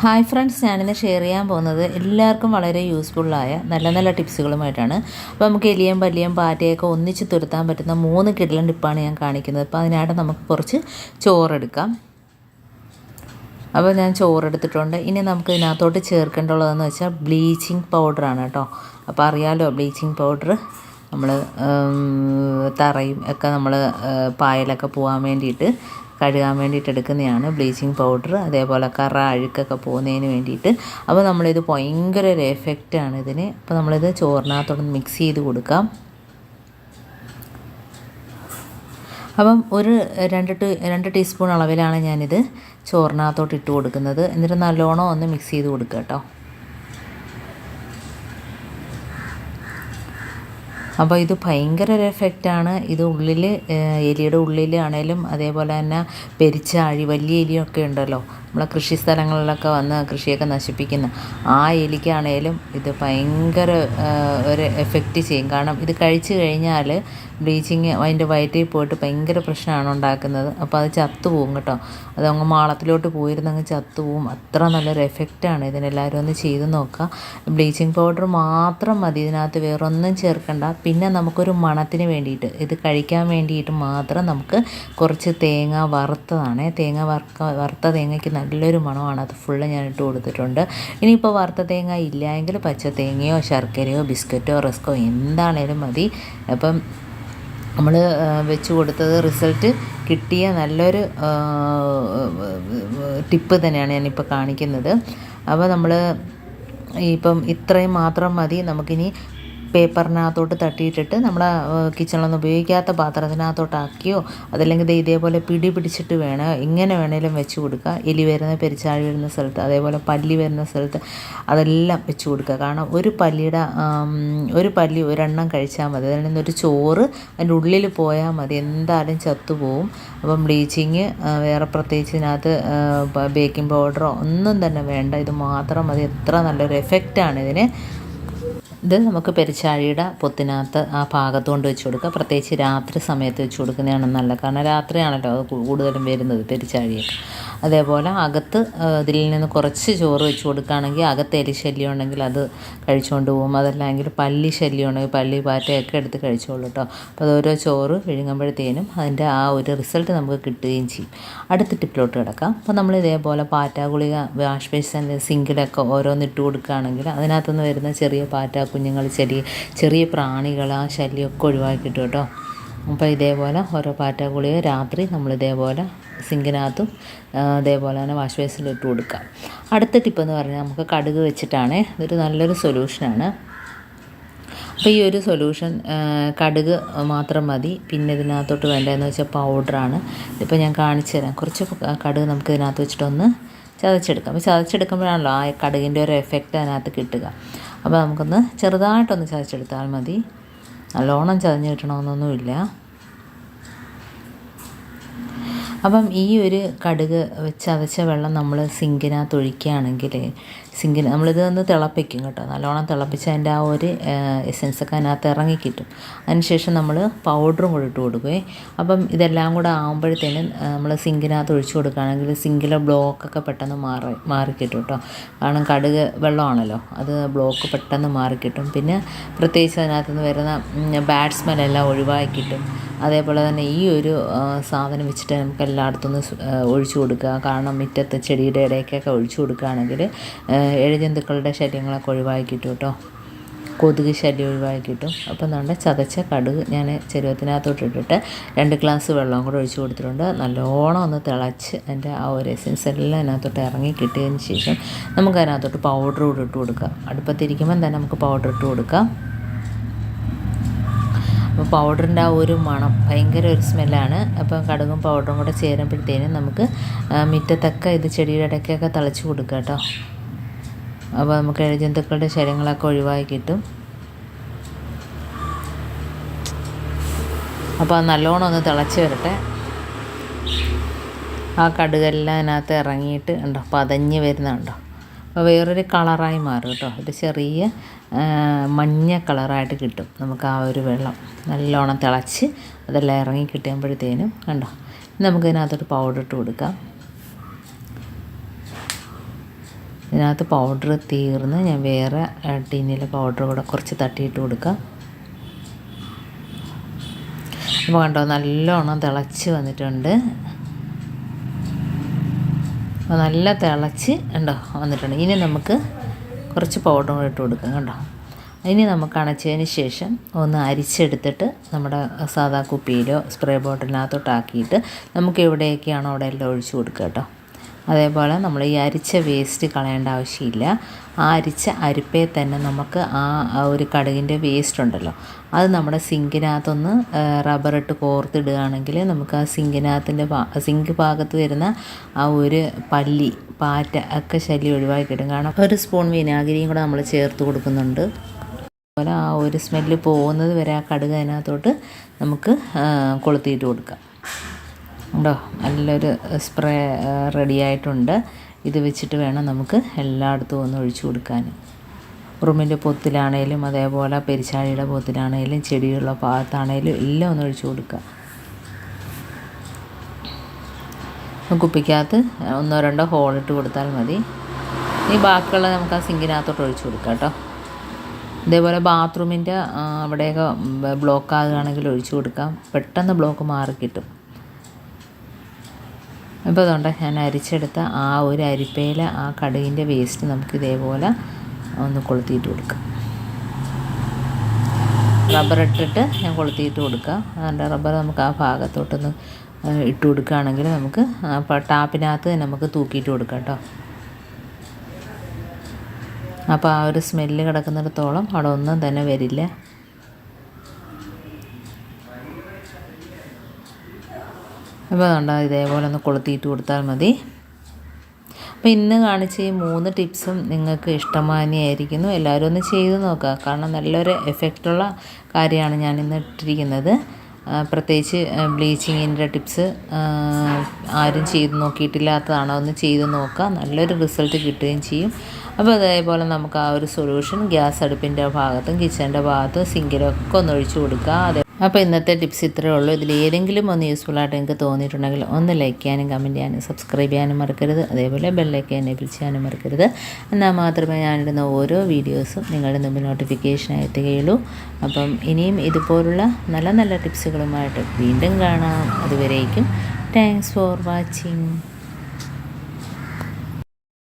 Hi friends, ഞാനിന്ന് share ചെയ്യാൻ പോകുന്നത് എല്ലാവർക്കും വളരെ യൂസ്ഫുള്ളായ നല്ല നല്ല ടിപ്സുകളുമായിട്ടാണ്. അപ്പോൾ നമുക്ക് എലിയും പല്ലിയും പാറ്റയൊക്കെ ഒന്നിച്ച് തുരത്താൻ പറ്റുന്ന 3 കിടിലൻ ടിപ്പാണ് ഞാൻ കാണിക്കുന്നത്. അപ്പോൾ അതിനായിട്ട് നമുക്ക് കുറച്ച് ചോറെടുക്കാം. അപ്പോൾ ഞാൻ ചോറെടുത്തിട്ടുണ്ട്. ഇനി നമുക്ക് ഇതിനകത്തോട്ട് ചേർക്കേണ്ടുള്ളതെന്ന് വെച്ചാൽ ബ്ലീച്ചിങ് പൗഡറാണ് കേട്ടോ. അപ്പോൾ അറിയാമല്ലോ, ബ്ലീച്ചിങ് പൗഡർ നമ്മൾ തറയും ഒക്കെ നമ്മൾ പായലൊക്കെ പോകാൻ വേണ്ടിയിട്ട് കഴുകാൻ വേണ്ടിയിട്ട് എടുക്കുന്നതാണ് ബ്ലീച്ചിങ് പൗഡർ. അതേപോലെ കറ അഴുക്കൊക്കെ പോകുന്നതിന് വേണ്ടിയിട്ട്. അപ്പോൾ നമ്മളിത് ഭയങ്കര ഒരു എഫക്റ്റാണ് ഇതിന്. അപ്പോൾ നമ്മളിത് ചോറിനകത്തോട്ട് മിക്സ് ചെയ്ത് കൊടുക്കാം. അപ്പം ഒരു 2 ടീസ്പൂൺ അളവിലാണ് ഞാനിത് ചോറിനകത്തോട്ട് ഇട്ട് കൊടുക്കുന്നത്. എന്നിട്ട് നല്ലോണം ഒന്ന് മിക്സ് ചെയ്ത് കൊടുക്കുക കേട്ടോ. അപ്പോൾ ഇത് ഭയങ്കര ഒരു എഫക്റ്റാണ്. ഇത് ഉള്ളിൽ എലിയുടെ ഉള്ളിലാണേലും അതേപോലെ തന്നെ പെരിച്ചാഴി വലിയ എലിയൊക്കെ ഉണ്ടല്ലോ, നമ്മളെ കൃഷി സ്ഥലങ്ങളിലൊക്കെ വന്ന് കൃഷിയൊക്കെ നശിപ്പിക്കുന്ന ആ എലിക്കാണേലും ഇത് ഭയങ്കര ഒരു എഫക്റ്റ് ചെയ്യും. കാരണം ഇത് കഴിച്ചു കഴിഞ്ഞാൽ ബ്ലീച്ചിങ് അതിൻ്റെ വയറ്റിൽ പോയിട്ട് ഭയങ്കര പ്രശ്നമാണ് ഉണ്ടാക്കുന്നത്. അപ്പോൾ അത് ചത്തുപോകും കേട്ടോ. അതങ്ങ് മാളത്തിലോട്ട് പോയിരുന്നങ്ങ് ചത്തുപോകും. അത്ര നല്ലൊരു എഫക്റ്റാണ്. ഇതിനെല്ലാവരും ഒന്ന് ചെയ്ത് നോക്കുക. ബ്ലീച്ചിങ് പൗഡർ മാത്രം മതി, ഇതിനകത്ത് വേറൊന്നും ചേർക്കണ്ട. പിന്നെ നമുക്കൊരു മണത്തിന് വേണ്ടിയിട്ട്, ഇത് കഴിക്കാൻ വേണ്ടിയിട്ട് മാത്രം നമുക്ക് കുറച്ച് തേങ്ങ വറുത്തതാണ്. വറുത്ത തേങ്ങയ്ക്ക് നല്ലൊരു മണമാണ്. അത് ഫുള്ള് ഞാൻ ഇട്ട് കൊടുത്തിട്ടുണ്ട്. ഇനിയിപ്പോൾ വറുത്ത തേങ്ങ ഇല്ല എങ്കിൽ പച്ച തേങ്ങയോ ശർക്കരയോ ബിസ്ക്കറ്റോ റസ്കോ എന്താണേലും മതി. അപ്പം നമ്മൾ വെച്ച് കൊടുത്തത് റിസൾട്ട് കിട്ടിയ നല്ലൊരു ടിപ്പ് തന്നെയാണ് ഞാനിപ്പോൾ കാണിക്കുന്നത്. അപ്പോൾ നമ്മൾ ഇപ്പം ഇത്രയും മാത്രം മതി. നമുക്കിനി പേപ്പറിനകത്തോട്ട് തട്ടിയിട്ടിട്ട് നമ്മളെ കിച്ചണിലൊന്നും ഉപയോഗിക്കാത്ത പാത്രത്തിനകത്തോട്ടാക്കിയോ അതല്ലെങ്കിൽ ഇതേപോലെ പിടി പിടിച്ചിട്ട് വേണം ഇങ്ങനെ വേണേലും വെച്ച് കൊടുക്കുക. എലി വരുന്ന പെരിച്ചാഴി വരുന്ന സ്ഥലത്ത്, അതേപോലെ പല്ലി വരുന്ന സ്ഥലത്ത് അതെല്ലാം വെച്ച് കൊടുക്കുക. കാരണം ഒരു പല്ലി ഒരെണ്ണം കഴിച്ചാൽ മതി. അതിൽ നിന്നൊരു ചോറ് അതിൻ്റെ ഉള്ളിൽ പോയാൽ മതി, എന്തായാലും ചത്തുപോകും. അപ്പം ബ്ലീച്ചിങ് വേറെ പ്രത്യേകിച്ച് ഇതിനകത്ത് ബേക്കിംഗ് പൗഡറോ ഒന്നും തന്നെ വേണ്ട. ഇത് മാത്രം മതി. എത്ര നല്ലൊരു എഫക്റ്റാണ് ഇതിന്. ഇത് നമുക്ക് പെരിച്ചാഴിയുടെ പൊത്തിനകത്ത് ആ ഭാഗത്ത് കൊണ്ട് വെച്ച് കൊടുക്കുക. പ്രത്യേകിച്ച് രാത്രി സമയത്ത് വെച്ച് കൊടുക്കുന്നതാണ് നല്ലത്. കാരണം രാത്രിയാണല്ലോ അത് കൂടുതലും വരുന്നത് പെരിച്ചാഴിയൊക്കെ. അതേപോലെ അകത്ത് ഇതിൽ നിന്ന് കുറച്ച് ചോറ് വെച്ച് കൊടുക്കുകയാണെങ്കിൽ അകത്ത് എലി ശല്യം ഉണ്ടെങ്കിൽ അത് കഴിച്ചുകൊണ്ട് പോകും. അതല്ലെങ്കിൽ പല്ലി ശല്യം ഉണ്ടെങ്കിൽ പല്ലി പാറ്റയൊക്കെ എടുത്ത് കഴിച്ചോളൂ കേട്ടോ. അപ്പോൾ അത് ഓരോ ചോറ് വിഴുങ്ങുമ്പോഴത്തേനും അതിൻ്റെ ആ ഒരു റിസൾട്ട് നമുക്ക് കിട്ടുകയും ചെയ്യും. അടുത്ത ടിപ്പിലോട്ട് കിടക്കാം. അപ്പോൾ നമ്മൾ ഇതേപോലെ പാറ്റ ഗുളിക വാഷ് ബേസിൻ്റെ സിങ്കിലൊക്കെ ഓരോന്നിട്ട് കൊടുക്കുകയാണെങ്കിൽ അതിനകത്തുനിന്ന് വരുന്ന ചെറിയ പാറ്റ കുഞ്ഞുങ്ങൾ ചെറിയ പ്രാണികൾ ആ ശല്യമൊക്കെ ഒഴിവാക്കി കിട്ടും കേട്ടോ. അപ്പോൾ ഇതേപോലെ ഓരോ പാറ്റ ഗുളിക രാത്രി നമ്മളിതേപോലെ സിങ്കിനകത്തും അതേപോലെ തന്നെ വാഷ് ബേസിൽ ഇട്ട് കൊടുക്കാം. അടുത്ത ടിപ്പെന്ന് പറഞ്ഞാൽ നമുക്ക് കടുക് വെച്ചിട്ടാണ്. ഇതൊരു നല്ലൊരു സൊല്യൂഷനാണ്. അപ്പോൾ ഈ ഒരു സൊല്യൂഷൻ കടുക് മാത്രം മതി. പിന്നെ ഇതിനകത്തോട്ട് വേണ്ടതെന്ന് വെച്ചാൽ പൗഡറാണ്. ഇതിപ്പോൾ ഞാൻ കാണിച്ചു തരാം. കുറച്ച് കടുക് നമുക്ക് ഇതിനകത്ത് വെച്ചിട്ടൊന്ന് ചതച്ചെടുക്കാം. അപ്പോൾ ചതച്ചെടുക്കുമ്പോഴാണല്ലോ ആ കടുകിൻ്റെ ഒരു എഫക്റ്റ് അതിനകത്ത് കിട്ടുക. അപ്പോൾ നമുക്കൊന്ന് ചെറുതായിട്ടൊന്ന് ചതച്ചെടുത്താൽ മതി. നല്ലോണം ചതഞ്ഞ് കിട്ടണമെന്നൊന്നുമില്ല. അപ്പം ഈ ഒരു കടുക് ചതച്ച വെള്ളം നമ്മൾ സിങ്കിനകത്ത് ഒഴിക്കുകയാണെങ്കിൽ നമ്മളിത് ഒന്ന് തിളപ്പിക്കും കേട്ടോ. നല്ലോണം തിളപ്പിച്ച് അതിൻ്റെ ആ ഒരു എസൻസൊക്കെ അതിനകത്ത് ഇറങ്ങിക്കിട്ടും. അതിനുശേഷം നമ്മൾ പൗഡറും കൂടി ഇട്ട് കൊടുക്കുകയെ. അപ്പം ഇതെല്ലാം കൂടെ ആകുമ്പോഴത്തേനും നമ്മൾ സിങ്കിനകത്ത് ഒഴിച്ചു കൊടുക്കുകയാണെങ്കിൽ സിങ്കിലെ ബ്ലോക്കൊക്കെ പെട്ടെന്ന് മാറിക്കിട്ടും കേട്ടോ. കാരണം കടുക് വെള്ളമാണല്ലോ, അത് ബ്ലോക്ക് പെട്ടെന്ന് മാറിക്കിട്ടും. പിന്നെ പ്രത്യേകിച്ച് അതിനകത്ത് നിന്ന് വരുന്ന ബാഡ് സ്മെല്ലെല്ലാം ഒഴിവാക്കിക്കിട്ടും. അതേപോലെ തന്നെ ഈ ഒരു സാധനം വെച്ചിട്ട് നമുക്ക് എല്ലായിടത്തും ഒഴിച്ചു കൊടുക്കുക. കാരണം മുറ്റത്ത് ചെടിയുടെ ഇടയ്ക്കൊക്കെ ഒഴിച്ചു കൊടുക്കുകയാണെങ്കിൽ ഇഴജന്തുക്കളുടെ ശല്യങ്ങളൊക്കെ ഒഴിവാക്കി കിട്ടും കേട്ടോ. കൊതുക് ശല്യം ഒഴിവാക്കി കിട്ടും. അപ്പം നമ്മുടെ ചതച്ച കടുക് ഞാൻ ചെരുവത്തിനകത്തോട്ട് ഇട്ടിട്ട് 2 ഗ്ലാസ് വെള്ളവും കൂടെ ഒഴിച്ചു കൊടുത്തിട്ടുണ്ട്. നല്ലോണം ഒന്ന് തിളച്ച് അതിൻ്റെ ആ ഒരു എസൻസ് എല്ലാം അതിനകത്തോട്ട് ഇറങ്ങി കിട്ടിയതിന് ശേഷം നമുക്ക് അതിനകത്തോട്ട് പൗഡർ കൂടെ ഇട്ട് കൊടുക്കാം. അടുപ്പത്തിരിക്കുമ്പം തന്നെ നമുക്ക് പൗഡർ ഇട്ട് കൊടുക്കാം. അപ്പോൾ പൗഡറിൻ്റെ ആ ഒരു മണം ഭയങ്കര ഒരു സ്മെല്ലാണ്. അപ്പം കടുകും പൗഡറും കൂടെ ചേരുമ്പോഴത്തേനും നമുക്ക് മുറ്റത്തൊക്കെ ഇത് ചെടിയുടെ ഇടയ്ക്കൊക്കെ തളിച്ച് കൊടുക്കുക കേട്ടോ. അപ്പോൾ നമുക്ക് ഇഴജന്തുക്കളുടെ ശല്യങ്ങളൊക്കെ ഒഴിവാക്കി കിട്ടും. അപ്പോൾ അത് നല്ലോണം ഒന്ന് തിളച്ച് വരട്ടെ. ആ കടുകെല്ലാം അതിനകത്ത് ഇറങ്ങിയിട്ട് ഉണ്ടോ പതഞ്ഞ് വരുന്നുണ്ടോ. അപ്പോൾ വേറൊരു കളറായി മാറും കേട്ടോ. ഒരു ചെറിയ മഞ്ഞ കളറായിട്ട് കിട്ടും നമുക്ക് ആ ഒരു വെള്ളം നല്ലോണം തിളച്ച് അതെല്ലാം ഇറങ്ങി കിട്ടുമ്പോഴത്തേനും കണ്ടോ. നമുക്കിതിനകത്തോട്ട് പൗഡർ ഇട്ട് കൊടുക്കാം. ഇതിനകത്ത് പൗഡർ തീർന്ന് ഞാൻ വേറെ ടിന്നിലെ പൗഡർ കൂടെ കുറച്ച് തട്ടിയിട്ട് കൊടുക്കാം. അപ്പോൾ കണ്ടോ നല്ലോണം തിളച്ച് വന്നിട്ടുണ്ട്. അപ്പോൾ നല്ല തിളച്ച് ഉണ്ടോ വന്നിട്ടുണ്ട്. ഇനി നമുക്ക് കുറച്ച് പൗഡർ കൂടെ ഇട്ട് കൊടുക്കാം. കണ്ടോ ഇനി നമുക്ക് അണച്ചതിന് ശേഷം ഒന്ന് അരിച്ചെടുത്തിട്ട് നമ്മുടെ സാധാ കുപ്പിയിലോ സ്പ്രേ ബോട്ടിലിനകത്തോട്ടാക്കിയിട്ട് നമുക്ക് എവിടെയൊക്കെയാണോ അവിടെ എല്ലാം ഒഴിച്ച് കൊടുക്കുക കേട്ടോ. അതേപോലെ നമ്മൾ ഈ അരിച്ച വേസ്റ്റ് കളയേണ്ട ആവശ്യമില്ല. ആ അരിച്ച അരിപ്പയിൽ തന്നെ നമുക്ക് ആ ഒരു കടുകിൻ്റെ വേസ്റ്റ് ഉണ്ടല്ലോ അത് നമ്മുടെ സിങ്കിനകത്തൊന്ന് റബ്ബറിട്ട് കോർത്തിടുകയാണെങ്കിൽ നമുക്ക് ആ സിങ്ക് ഭാഗത്ത് വരുന്ന ആ ഒരു പല്ലി പാറ്റ ഒക്കെ ശല്യം ഒഴിവാക്കി കിട്ടും. കാരണം ഒരു സ്പൂൺ വിനാഗിരിയും കൂടെ നമ്മൾ ചേർത്ത് കൊടുക്കുന്നുണ്ട്. അതുപോലെ ആ ഒരു സ്മെല്ല് പോകുന്നത് വരെ ആ കടുക് അതിനകത്തോട്ട് നമുക്ക് കൊളുത്തിയിട്ട് കൊടുക്കാം. ഉണ്ടോ നല്ലൊരു സ്പ്രേ റെഡി ആയിട്ടുണ്ട്. ഇത് വെച്ചിട്ട് വേണം നമുക്ക് എല്ലായിടത്തും ഒന്ന് ഒഴിച്ചു കൊടുക്കാൻ. റൂമിൻ്റെ പൊത്തിലാണേലും അതേപോലെ പെരിച്ചാഴിയുടെ പൊത്തിലാണേലും ചെടിയുള്ള ഭാഗത്താണേലും എല്ലാം ഒന്ന് ഒഴിച്ചു കൊടുക്കുക. കുപ്പിക്കകത്ത് 1-2 ഹോളിട്ട് കൊടുത്താൽ മതി. ഈ ബാക്കിയുള്ള നമുക്ക് ആ സിങ്കിനകത്തോട്ട് ഒഴിച്ചു കൊടുക്കാം കേട്ടോ. ഇതേപോലെ ബാത്റൂമിൻ്റെ അവിടെയൊക്കെ ബ്ലോക്ക് ആകുകയാണെങ്കിൽ ഒഴിച്ചു കൊടുക്കാം. പെട്ടെന്ന് ബ്ലോക്ക് മാറിക്കിട്ടും. അപ്പോൾ അതുകൊണ്ട് ഞാൻ അരിച്ചെടുത്ത ആ ഒരു അരിപ്പയിൽ ആ കടുകിൻ്റെ വേസ്റ്റ് നമുക്ക് ഇതേപോലെ ഒന്ന് കൊളുത്തിയിട്ട് കൊടുക്കാം. റബ്ബർ ഇട്ടിട്ട് ഞാൻ കൊളുത്തിയിട്ട് കൊടുക്കുക. അതിൻ്റെ റബ്ബർ നമുക്ക് ആ ഭാഗത്തോട്ടൊന്ന് ഇട്ട് കൊടുക്കുകയാണെങ്കിൽ നമുക്ക് ടാപ്പിനകത്ത് നമുക്ക് തൂക്കിയിട്ട് കൊടുക്കാം കേട്ടോ. അപ്പോൾ ആ ഒരു സ്മെല്ല് കിടക്കുന്നിടത്തോളം അവിടെ ഒന്നും തന്നെ വരില്ല. അപ്പോൾ അതുകൊണ്ട് ഇതേപോലെ ഒന്ന് കൊളുത്തിയിട്ട് കൊടുത്താൽ മതി. അപ്പോൾ ഇന്ന് കാണിച്ച ഈ 3 ടിപ്സും നിങ്ങൾക്ക് ഇഷ്ടമാനിയായിരിക്കുന്നു. എല്ലാവരും ഒന്ന് ചെയ്ത് നോക്കുക. കാരണം നല്ലൊരു എഫക്റ്റുള്ള കാര്യമാണ് ഞാൻ ഇന്ന് ഇട്ടിരിക്കുന്നത്. പ്രത്യേകിച്ച് ബ്ലീച്ചിങ്ങിൻ്റെ ടിപ്സ് ആരും ചെയ്ത് നോക്കിയിട്ടില്ലാത്തതാണോ ഒന്ന് ചെയ്ത് നോക്കുക. നല്ലൊരു റിസൾട്ട് കിട്ടുകയും ചെയ്യും. അപ്പോൾ അതേപോലെ നമുക്ക് ആ ഒരു സൊല്യൂഷൻ ഗ്യാസ് അടുപ്പിൻ്റെ ഭാഗത്തും കിച്ചൻ്റെ ഭാഗത്തും സിങ്കിലൊക്കെ ഒന്ന് ഒഴിച്ചു കൊടുക്കുക. അപ്പോൾ ഇന്നത്തെ ടിപ്സ് ഇത്രയേ ഉള്ളൂ. ഇതിൽ ഏതെങ്കിലും ഒന്ന് യൂസ്ഫുള്ളായിട്ട് നിങ്ങൾക്ക് തോന്നിയിട്ടുണ്ടെങ്കിൽ ഒന്ന് ലൈക്ക് ചെയ്യാനും കമൻറ്റ് ചെയ്യാനും സബ്സ്ക്രൈബ് ചെയ്യാനും മറക്കരുത്. അതേപോലെ ബെല്ലൈക്കൻ എനേബിൾ ചെയ്യാനും മറക്കരുത്. എന്നാൽ മാത്രമേ ഞാനിടുന്ന ഓരോ വീഡിയോസും നിങ്ങളുടെ മുമ്പിൽ നോട്ടിഫിക്കേഷനായി എത്തുകയുള്ളൂ. അപ്പം ഇനിയും ഇതുപോലുള്ള നല്ല നല്ല ടിപ്സുകളുമായിട്ട് വീണ്ടും കാണാം. അതുവരേക്കും താങ്ക്സ് ഫോർ വാച്ചിങ്.